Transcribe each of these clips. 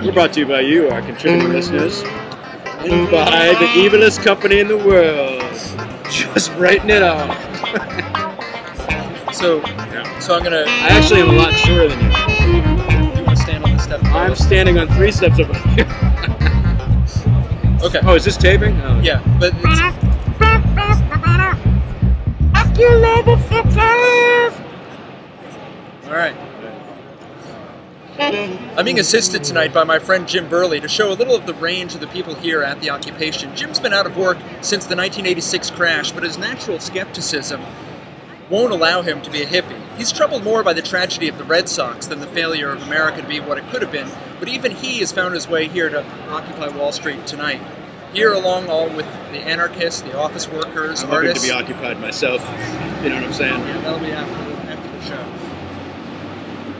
We're brought to you by you, our contributing listeners, and by the evilest company in the world. Just writing it off. So I'm gonna. I actually am a lot shorter than you. You want to stand on this step? I'm standing on 3 steps over here. Okay. Oh, is this taping? Oh. Yeah, but it's... Acculorber Forecast. All right. I'm being assisted tonight by my friend Jim Burley to show a little of the range of the people here at the occupation. Jim's been out of work since the 1986 crash, but his natural skepticism won't allow him to be a hippie. He's troubled more by the tragedy of the Red Sox than the failure of America to be what it could have been, but even he has found his way here to Occupy Wall Street tonight. Here along all with the anarchists, the office workers, I'm artists. hoping to be occupied myself, you know what I'm saying? Yeah, that'll be after the show.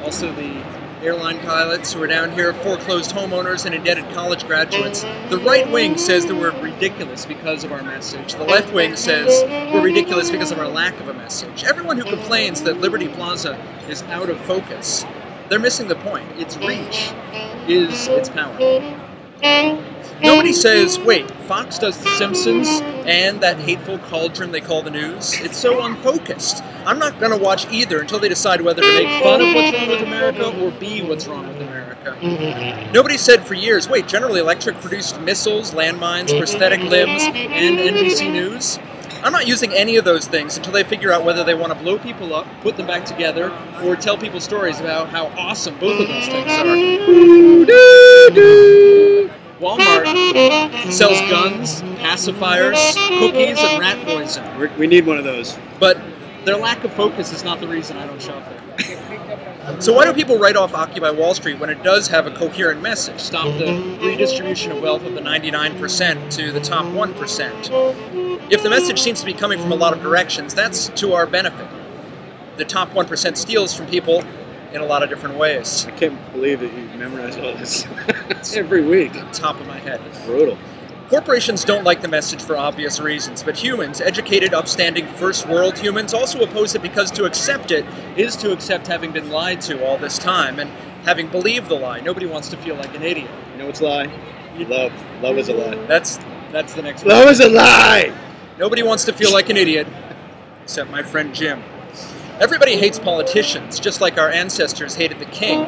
Also the airline pilots who are down here, foreclosed homeowners and indebted college graduates. The right wing says that we're ridiculous because of our message. The left wing says we're ridiculous because of our lack of a message. Everyone who complains that Liberty Plaza is out of focus, they're missing the point. Its reach is its power. Nobody says, wait, Fox does The Simpsons and that hateful cauldron they call the news? It's so unfocused. I'm not going to watch either until they decide whether to make fun of what's wrong with America or be what's wrong with America. Nobody said for years, wait, General Electric produced missiles, landmines, prosthetic limbs, and NBC News? I'm not using any of those things until they figure out whether they want to blow people up, put them back together, or tell people stories about how awesome both of those things are. Walmart sells guns, pacifiers, cookies, and rat poison. We need one of those. But their lack of focus is not the reason I don't shop there. So why do people write off Occupy Wall Street when it does have a coherent message? Stop the redistribution of wealth of the 99% to the top 1%. If the message seems to be coming from a lot of directions, that's to our benefit. The top 1% steals from people in a lot of different ways. I can't believe that you memorize all this every week. Top of my head. It's brutal. Corporations don't like the message for obvious reasons, but humans, educated, upstanding, first world humans, also oppose it because to accept it is to accept having been lied to all this time and having believed the lie. Nobody wants to feel like an idiot. You know what's a lie? Love. Love is a lie. That's the next one. Love is a lie! Nobody wants to feel like an idiot, except my friend Jim. Everybody hates politicians, just like our ancestors hated the king.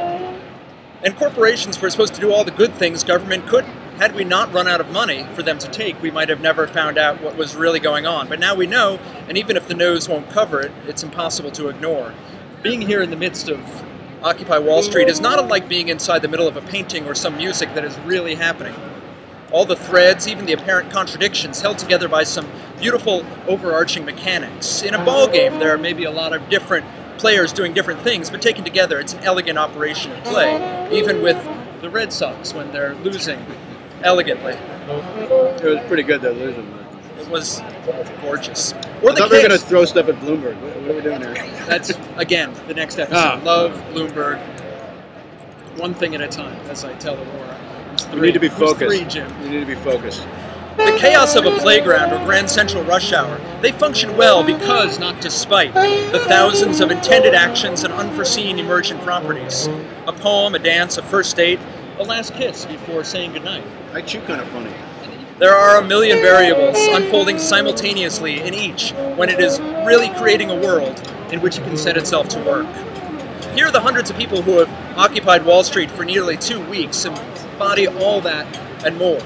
And corporations were supposed to do all the good things government couldn't. Had we not run out of money for them to take, we might have never found out what was really going on. But now we know, and even if the nose won't cover it, it's impossible to ignore. Being here in the midst of Occupy Wall Street is not unlike being inside the middle of a painting or some music that is really happening. All the threads, even the apparent contradictions, held together by some beautiful overarching mechanics. In a ball game, there are maybe a lot of different players doing different things, but taken together, it's an elegant operation of play. Even with the Red Sox when they're losing elegantly. It was pretty good, though, losing. It was gorgeous. Or I the thought we were kids. going to throw stuff at Bloomberg. What are we doing here? That's, again, the next episode. Love, Bloomberg, one thing at a time, as I tell Aurora. We need to be focused. There's 3, Jim. We need to be focused. The chaos of a playground or Grand Central rush hour, they function well because, not despite, the thousands of intended actions and unforeseen emergent properties. A poem, a dance, a first date, a last kiss before saying goodnight. I chew kind of funny. There are a million variables unfolding simultaneously in each when it is really creating a world in which it can set itself to work. Here are the hundreds of people who have occupied Wall Street for nearly 2 weeks and embody all that and more.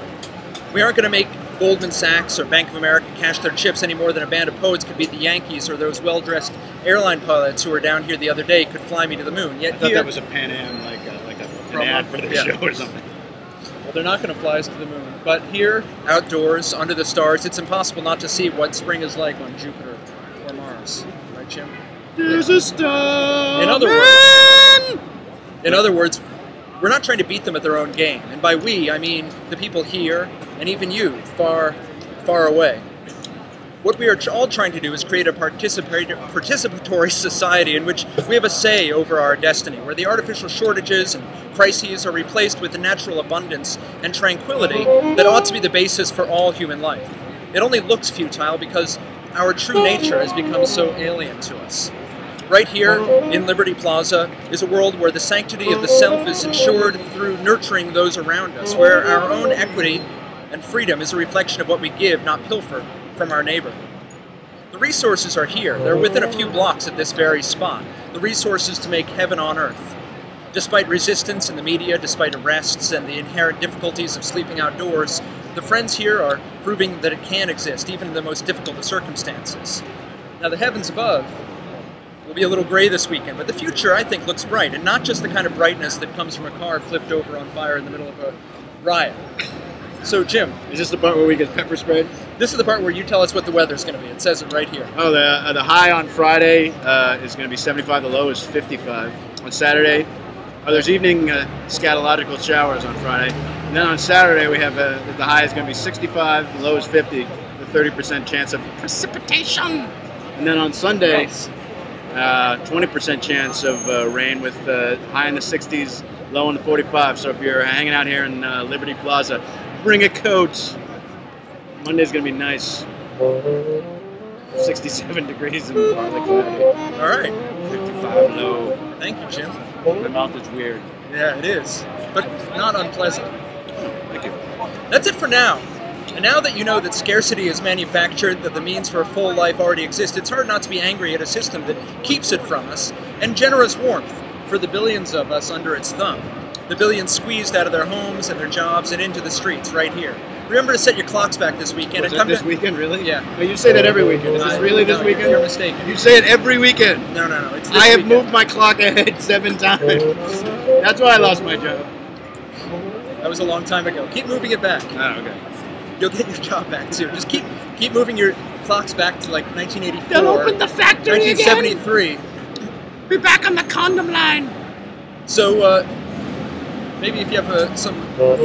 We aren't going to make Goldman Sachs or Bank of America cash their chips any more than a band of poets could beat the Yankees or those well-dressed airline pilots who were down here the other day could fly me to the moon. Yet I thought that was a Pan Am, an ad for their show or something. Well, they're not going to fly us to the moon. But here, outdoors, under the stars, it's impossible not to see what spring is like on Jupiter or Mars. Right, Jim? There's a star. In other words, we're not trying to beat them at their own game. And by we, I mean the people here and even you, far, far away. What we are all trying to do is create a participatory society in which we have a say over our destiny, where the artificial shortages and crises are replaced with the natural abundance and tranquility that ought to be the basis for all human life. It only looks futile because our true nature has become so alien to us. Right here in Liberty Plaza is a world where the sanctity of the self is ensured through nurturing those around us, where our own equity and freedom is a reflection of what we give, not pilfer from our neighbor. The resources are here. They're within a few blocks at this very spot. The resources to make heaven on earth. Despite resistance in the media, despite arrests and the inherent difficulties of sleeping outdoors, the friends here are proving that it can exist, even in the most difficult of circumstances. Now, the heavens above will be a little gray this weekend, but the future, I think, looks bright, and not just the kind of brightness that comes from a car flipped over on fire in the middle of a riot. So, Jim. Is this the part where we get pepper sprayed? This is the part where you tell us what the weather's going to be. It says it right here. Oh, the high on Friday is going to be 75. The low is 55. On Saturday, there's evening scatological showers on Friday. And then on Saturday, we have the high is going to be 65. The low is 50. The 30% chance of precipitation. And then on Sunday, 20% chance of rain with high in the 60s, low in the 45. So if you're hanging out here in Liberty Plaza, bring a coat. Monday's going to be nice. 67 degrees and partly cloudy. All right. 55 low. Thank you, Jim. My mouth is weird. Yeah, it is. But not unpleasant. Thank you. That's it for now. And now that you know that scarcity is manufactured, that the means for a full life already exist, it's hard not to be angry at a system that keeps it from us, and generous warmth for the billions of us under its thumb. The billions squeezed out of their homes and their jobs and into the streets right here. Remember to set your clocks back this weekend. Was that this weekend, really? Yeah. No, you say that every weekend. Is this really this weekend? You're mistaken. You say it every weekend. No. It's this I have weekend. moved my clock ahead 7 times. That's why I lost my job. That was a long time ago. Keep moving it back. Oh, okay. You'll get your job back too. Just keep moving your clocks back to like 1984. They'll open the factory 1973. again. Be back on the condom line. So maybe if you have some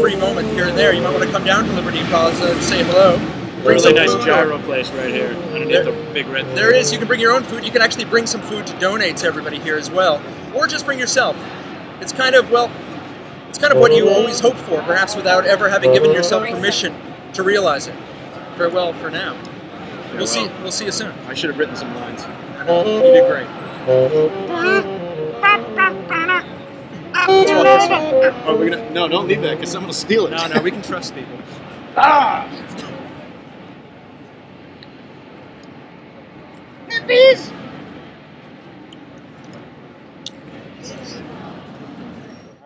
free moment here and there, you might want to come down to Liberty Plaza and say hello. Bring Really some nice food. gyro place right here underneath the big red thing. There is. You can bring your own food. You can actually bring some food to donate to everybody here as well, or just bring yourself. It's kind of what you always hope for, perhaps without ever having given yourself permission to realize it. Farewell for now. We'll see you soon. I should have written some lines. You did great. Let's walk this way. Oh, we're gonna no, don't leave that because someone will steal it. No, we can trust people. Bees.